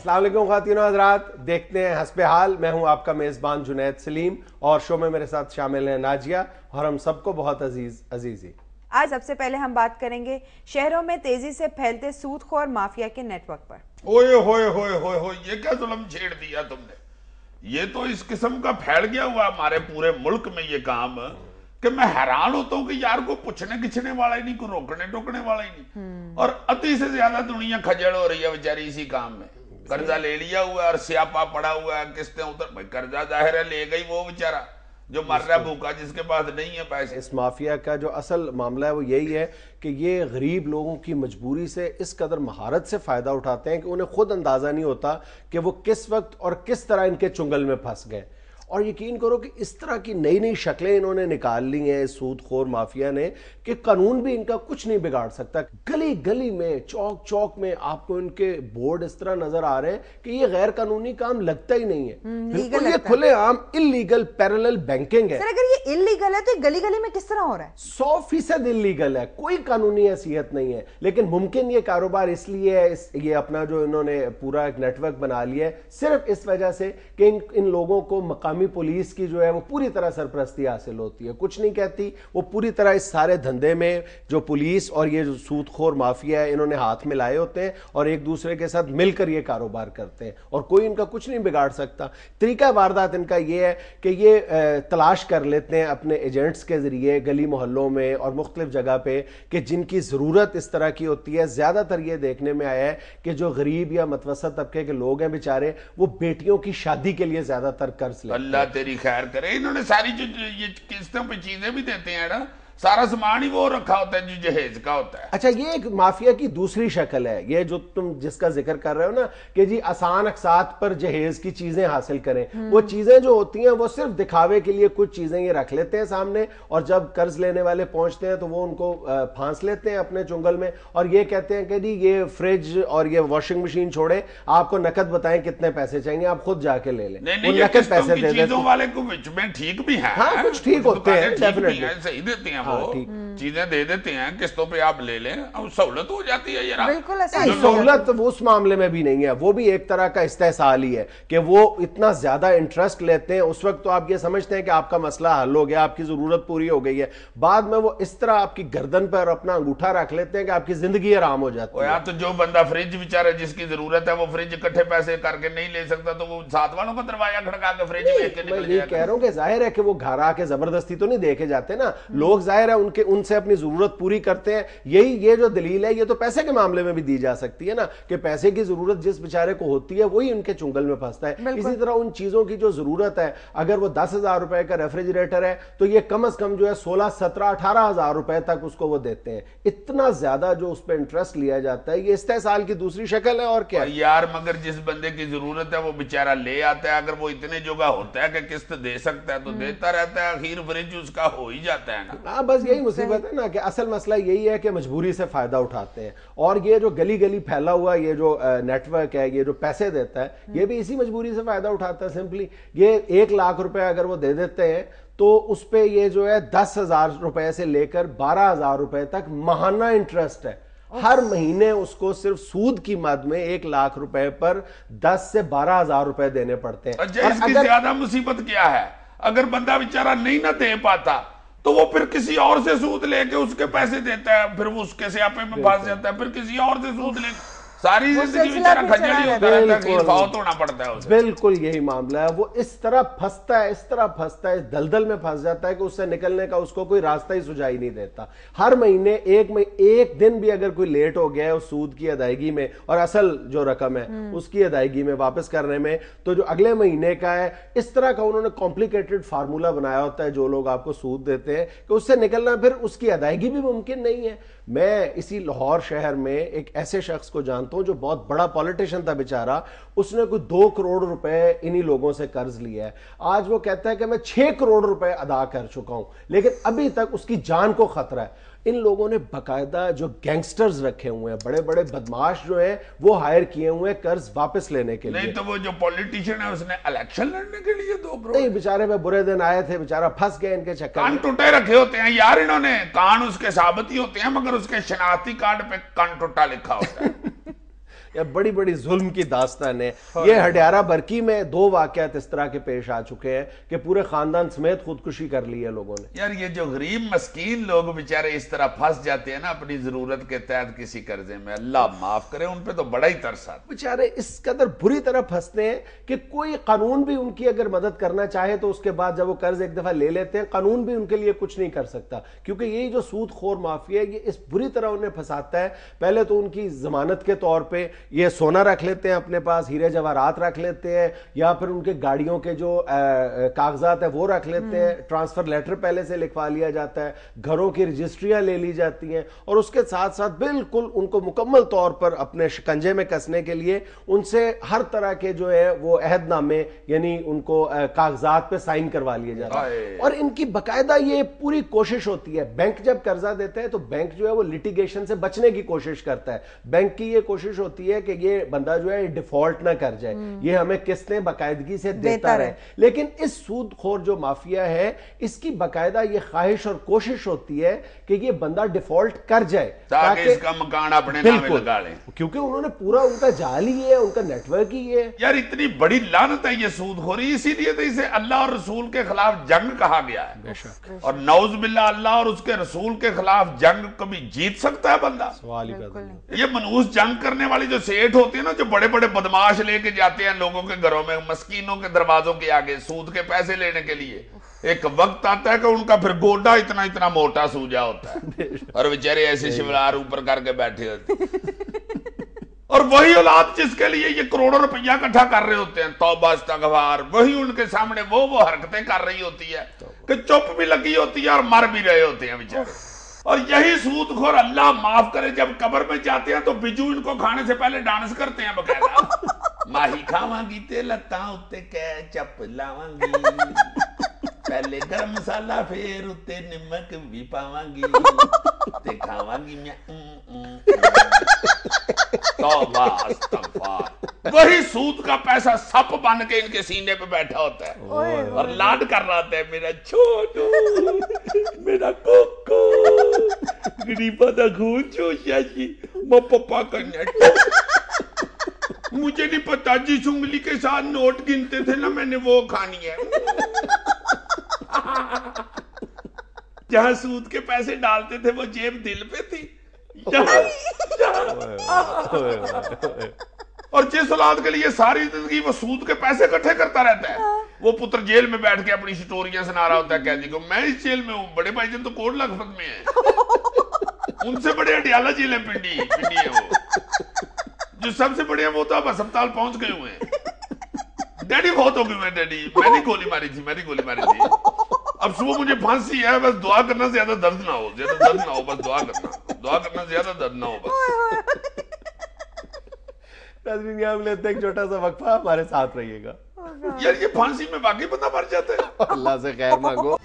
السلام علیکم خواتین و حضرات، دیکھتے ہیں حسب حال. میں ہوں آپ کا میزبان جنید سلیم اور شو میں میرے ساتھ شامل ہیں ناجیہ اور ہم سب کو بہت عزیزی. آج سب سے پہلے ہم بات کریں گے شہروں میں تیزی سے پھیلتے سود خور مافیا کے نیٹ ورک پر. اوئے ہوئے ہوئے ہوئے ہوئے، یہ کیا ظلم چھیڑ دیا تم نے. یہ تو اس قسم کا پھیل گیا ہوا ہمارے پورے ملک میں یہ کام کہ میں حیران ہوتا ہوں کہ یار کو پوچھنے کچھنے والا ہی نہیں، کو روکنے ٹوکنے والا ہی نہیں. اور اتی سے زیادہ دنیا کھجڑ ہو رہی ہے بیچاری اسی کام میں. قرضہ لے لیا ہوا ہے اور سیاپا پڑا ہوا ہے، قسطیں اتر. بھائی قرضہ ظاہر ہے لے گئی وہ بیچارہ جو مر رہا بھوکا، جس کے پاس نہیں ہے پیسے. اس مافیا کا جو اصل معاملہ ہے وہ یہی ہے کہ یہ غریب لوگوں کی مجبوری سے اس قدر مہارت سے فائدہ اٹھاتے ہیں کہ انہیں خود اندازہ نہیں ہوتا کہ وہ کس وقت اور کس طرح ان کے چنگل میں پھنس گئے. اور یقین کرو کہ اس طرح کی نئی نئی شکلیں انہوں نے نکال لی ہیں سود خور مافیا نے کہ قانون بھی ان کا کچھ نہیں بگاڑ سکتا. گلی گلی میں، چوک چوک میں آپ کو ان کے بورڈ اس طرح نظر آ رہے ہیں کہ یہ غیر قانونی کام لگتا ہی نہیں ہے. بالکل یہ کھلے عام اللیگل پیرلل بینکنگ ہے. سر اگر یہ اللیگل ہے تو یہ گلی گلی میں کس طرح ہو رہا ہے؟ 100% اللیگل ہے، کوئی قانونی حیثیت نہیں ہے. لیکن ممکن یہ کاروبار اس لیے ہے، یہ اپنا جو انہوں نے پورا ایک نیٹ ورک بنا لیا ہے صرف اس وجہ سے کہ ان لوگوں کو مقامی پولیس کی جو ہے وہ پوری طرح سرپرستی حاصل ہوتی ہے. کچھ نہیں کہتی، وہ پوری طرح اس سارے دھندے میں جو پولیس اور یہ جو سود خور مافیا ہے انہوں نے ہاتھ ملائے ہوتے ہیں اور ایک دوسرے کے ساتھ مل کر یہ کاروبار کرتے ہیں اور کوئی ان کا کچھ نہیں بگاڑ سکتا. طریقہ واردات ان کا یہ ہے کہ یہ تلاش کر لیتے ہیں اپنے ایجنٹس کے ذریعے گلی محلوں میں اور مختلف جگہ پہ کہ جن کی ضرورت اس طرح کی ہوتی ہے. زیادہ تر یہ دیکھنے میں آیا ہے کہ جو غریب یا متوسط طبقے کے لوگ ہیں بیچارے، وہ بیٹیوں کی شادی کے لیے زیادہ تر قرض لیتے ہیں. اللہ تیری خیر کرے. انہوں نے ساری جو یہ قسطوں پہ چیزیں بھی دیتے ہیں نا، سارا سامان ہی وہ رکھا ہوتا ہے جو جہیز کا ہوتا ہے. اچھا یہ ایک مافیا کی دوسری شکل ہے، یہ جو تم جس کا ذکر کر رہے ہو نا کہ جی آسان اقساط پر جہیز کی چیزیں حاصل کریں. وہ چیزیں جو ہوتی ہیں وہ صرف دکھاوے کے لیے کچھ چیزیں یہ رکھ لیتے ہیں سامنے اور جب قرض لینے والے پہنچتے ہیں تو وہ ان کو پھانس لیتے ہیں اپنے چنگل میں اور یہ کہتے ہیں کہ جی یہ فریج اور یہ واشنگ مشین چھوڑے، آپ کو نقد بتائیں کتنے پیسے چاہیے، آپ خود جا کے لے لیں. وہ نقد پیسے دے دیتے ہیں. چیزوں والے کو میں ٹھیک بھی ہیں، ہاں کچھ ٹھیک ہوتے ہیں، ڈیفینیٹلی صحیح دیتے ہیں، وہ چیزیں دے دیتے ہیں قسطوں پہ آپ لے لیں، اب سہولت ہو جاتی ہے. یار بالکل سہولت اس معاملے میں بھی نہیں ہے، وہ بھی ایک طرح کا استحصال ہی ہے کہ وہ اتنا زیادہ انٹرسٹ لیتے ہیں. اس وقت تو آپ یہ سمجھتے ہیں کہ آپ کا مسئلہ حل ہو گیا، آپ کی ضرورت پوری ہو گئی ہے، بعد میں وہ اس طرح آپ کی گردن پر اپنا انگوٹھا رکھ لیتے ہیں کہ آپ کی زندگی آرام ہو جاتی ہے. یا تو جو بندہ فریج بیچارہ جس کی ضرورت ہے وہ فریج اکٹھے پیسے کر کے نہیں لے سکتا تو وہ ساتھ والوں کا دروازہ کھڑکا کے فریج لے کے نکل جائے گا. میں یہ کہہ رہا ہوں کہ ظاہر ہے کہ وہ گھر آ کے زبردستی تو نہیں دیکھے جاتے نا لوگ، ظاہر ہے ان سے اپنی ضرورت پوری کرتے ہیں. یہ جو دلیل ہے یہ تو پیسے کے معاملے میں بھی دی جا سکتی ہے نا کہ پیسے کی ضرورت جس بیچارے کو ہوتی ہے وہی ان کے چنگل میں پھنستا ہے. اسی طرح ان چیزوں کی جو ضرورت ہے، اگر وہ 10,000 روپے کا ریفریجریٹر ہے تو یہ کم از کم جو ہے 16, 17, 18,000 روپے تک اس کو وہ دیتے ہیں. اتنا زیادہ جو اس پہ انٹرسٹ لیا جاتا ہے، یہ استحصال کی دوسری شکل ہے. اور کیا یار مگر جس بندے کی ضرورت ہے وہ بیچارہ لے آتا ہے. اگر وہ اتنے جگہ ہوتا ہے کہ قسط دے سکتا ہے تو دیتا رہتا ہے، اخیر فریج اس کا ہو ہی جاتا ہے نا. ہاں بس یہی مصیبت ہے نا کہ اصل مسئلہ یہی ہے کہ مجبوری سے فائدہ اٹھاتے ہیں. اور یہ جو گلی گلی پھیلا ہوا یہ جو نیٹ ورک ہے، یہ جو پیسے دیتا ہے، یہ بھی اسی مجبوری سے فائدہ اٹھاتا ہے. سمپلی یہ 1 لاکھ روپے اگر وہ دے دیتے ہیں تو اس پہ یہ جو ہے 10,000 روپے سے لے کر 12,000 روپے تک ماہانہ انٹرسٹ ہے. ہر مہینے اس کو صرف سود کی مد میں 1 لاکھ روپے پر 10 سے 12,000 روپے دینے پڑتے ہیں. اس کی زیادہ مصیبت کیا ہے؟ اگر بندہ بیچارہ نہیں نہ دے پاتا تو وہ پھر کسی اور سے سود لے کے اس کے پیسے دیتا ہے، پھر وہ اس کے سیاپے میں پھنس جاتا ہے، پھر کسی اور سے سود لے ساری زندگی بیچارہ کھجڑی ہوتا رہتا ہے، خیر فوت ہونا پڑتا ہے اسے. بالکل یہی معاملہ ہے. وہ اس طرح پھنستا ہے، اس طرح پھنستا ہے، اس دلدل میں پھنس جاتا ہے کہ اس سے نکلنے کا اس کو کوئی راستہ ہی سجائی نہیں دیتا. ہر مہینے ایک دن بھی اگر کوئی لیٹ ہو گیا ہے اس سود کی ادائیگی میں اور اصل جو رقم ہے اس کی ادائیگی میں واپس کرنے میں، تو جو اگلے مہینے کا ہے اس طرح کا انہوں نے کمپلیکیٹڈ فارمولا بنایا ہوتا ہے جو لوگ آپ کو سود دیتے ہیں کہ اس سے نکلنا پھر اس کی ادائیگی بھی ممکن نہیں ہے. میں اسی لاہور شہر میں ایک ایسے شخص کو جانتا ہوں جو بہت بڑا پولیٹیشن تھا بیچارہ. اس نے کوئی 2 کروڑ روپے انہی لوگوں سے قرض لیا ہے. آج وہ کہتا ہے کہ میں 6 کروڑ روپے ادا کر چکا ہوں لیکن ابھی تک اس کی جان کو خطرہ ہے. ان لوگوں نے باقاعدہ جو گینگسٹرز رکھے ہوئے ہیں، بڑے بڑے بدماش جو ہیں وہ ہائر کیے ہوئے ہیں قرض واپس لینے کے لیے. نہیں تو وہ جو پولیٹیشین ہے اس نے الیکشن لڑنے کے لیے 2 کروڑ نہیں، بیچارے میں برے دن آئے تھے، بیچارہ پھنس گئے ان کے چکر کان ٹوٹے رکھے ہوتے ہیں یار انہوں نے. کان اس کے ثابت ہی ہوتے ہیں مگر اس کے شناختی کارڈ پہ کان ٹوٹا لکھا ہوتا ہے. یا بڑی بڑی ظلم کی داستان ہے. یہ ہڈیارہ برکی میں 2 واقعات اس طرح کے پیش آ چکے ہیں کہ پورے خاندان سمیت خودکشی کر لی ہے لوگوں نے. یار یہ جو غریب مسکین لوگ بیچارے اس طرح پھنس جاتے ہیں نا اپنی ضرورت کے تحت کسی قرضے میں, اللہ معاف کرے, ان پہ تو بڑا ہی ترس آتا ہے. بیچارے اس قدر بری طرح پھنستے ہیں کہ کوئی قانون بھی ان کی اگر مدد کرنا چاہے تو اس کے بعد جب وہ قرض ایک دفعہ لے لیتے ہیں قانون بھی ان کے لیے کچھ نہیں کر سکتا, کیونکہ یہی جو سود خور مافیا ہے یہ اس بری طرح انہیں پھنساتا ہے. پہلے تو ان کی ضمانت کے طور پہ یہ سونا رکھ لیتے ہیں اپنے پاس, ہیرے جواہرات رکھ لیتے ہیں, یا پھر ان کے گاڑیوں کے جو کاغذات ہیں وہ رکھ لیتے ہیں, ٹرانسفر لیٹر پہلے سے لکھوا لیا جاتا ہے, گھروں کی رجسٹریاں لے لی جاتی ہیں, اور اس کے ساتھ ساتھ بالکل ان کو مکمل طور پر اپنے شکنجے میں کسنے کے لیے ان سے ہر طرح کے جو ہے وہ عہد نامے یعنی ان کو کاغذات پہ سائن کروا لیے جاتے ہیں. اور ان کی باقاعدہ یہ پوری کوشش ہوتی ہے, بینک جب قرضہ دیتا ہے تو بینک جو ہے وہ لیٹیگیشن سے بچنے کی کوشش کرتا ہے. بینک کی یہ کوشش ہوتی ہے کہ یہ بندہ جو ہے ڈیفالٹ نہ کر جائے, یہ ہمیں قسطیں باقاعدگی سے دیتا رہے. لیکن اس سود خور جو مافیا ہے اس کی باقاعدہ یہ خواہش اور کوشش ہوتی ہے کہ یہ بندہ ڈیفالٹ کر جائے تاکہ اس کا مکان اپنے نام لگا لیں, کیونکہ انہوں نے پورا ان کا جال ہی ہے, ان کا نیٹ ورک ہی ہے. یار اتنی بڑی لعنت ہے یہ سود خوری, اسی لیے تو اسے اللہ اور رسول کے خلاف جنگ کہا گیا ہے. اور نعوذ باللہ اللہ اور اس کے رسول کے خلاف جنگ کبھی جیت سکتا ہے بندہ؟ سوال ہی پیدا نہیں. یہ منحوس جنگ کرنے والی جو سیٹھ ہوتے ہیں نا, جو بڑے بڑے بدماش لے کے جاتے ہیں لوگوں کے گھروں میں مسکینوں کے دروازوں کے آگے سود کے پیسے لینے کے لیے, ایک وقت آتا ہے کہ ان کا پھر گوڈا اتنا اتنا موٹا سوجا ہوتا ہے اور بیچارے ایسے شملار اوپر کر کے بیٹھے ہوتے اور وہی اولاد جس کے لیے یہ کروڑوں روپیہ اکٹھا کر رہے ہوتے ہیں, توبہ استغفار, وہی ان کے سامنے وہ حرکتیں کر رہی ہوتی ہے کہ چپ بھی لگی ہوتی ہے اور مر بھی رہے ہوتے ہیں بیچارے. اور یہی سود خور اللہ معاف کرے جب قبر میں جاتے ہیں تو بجو ان کو کھانے سے پہلے ڈانس کرتے ہیں باقاعدہ, ماہی کھاواں گی تے لتاں اتے کیچپ لاواں گی, پہلے گرم مسالہ پھر اتے نمک بھی پاواں گی تے کھاواں گی میں توبہ استغفار. وہی سود کا پیسہ سپ بن کے ان کے سینے پہ بیٹھا ہوتا ہے اور لاڈ کر رہا ہوتا ہے, میرا چھوٹو, میرا کوکو, غریبہ دا خون چوشیا جی, میں پپا کرنا مجھے نہیں پتا جس انگلی کے ساتھ نوٹ گنتے تھے نا میں نے وہ کھانی ہے. جہاں سود کے پیسے ڈالتے تھے وہ جیب دل پہ تھی, اور جس اولاد کے لیے ساری زندگی وہ سود کے پیسے اکٹھے کرتا رہتا ہے وہ پتر جیل میں بیٹھ کے اپنی سٹوریاں سنا رہا ہوتا ہے قیدی کو, میں اس جیل میں ہوں, بڑے بھائی جان تو کوٹ لکھپت میں ہیں, ان سے بڑے اڈیالہ جیل ہے پنڈی ہے وہ, جو سب سے بڑے ہیں وہ تو اب ہسپتال پہنچ گئے ہوئے ہیں. ڈیڈی بہت ہو گئے میں, ڈیڈی میں نے گولی ماری تھی, اب صبح مجھے پھانسی ہے, بس دعا کرنا زیادہ درد نہ ہو, بس دعا کرنا زیادہ درد نہ ہو بس. ناظرین یہاں ہم لیتے ہیں ایک چھوٹا سا وقفہ, ہمارے ساتھ رہیے گا. یار یہ پھانسی میں باقی بندہ مر جاتا ہے. اللہ سے خیر مانگو.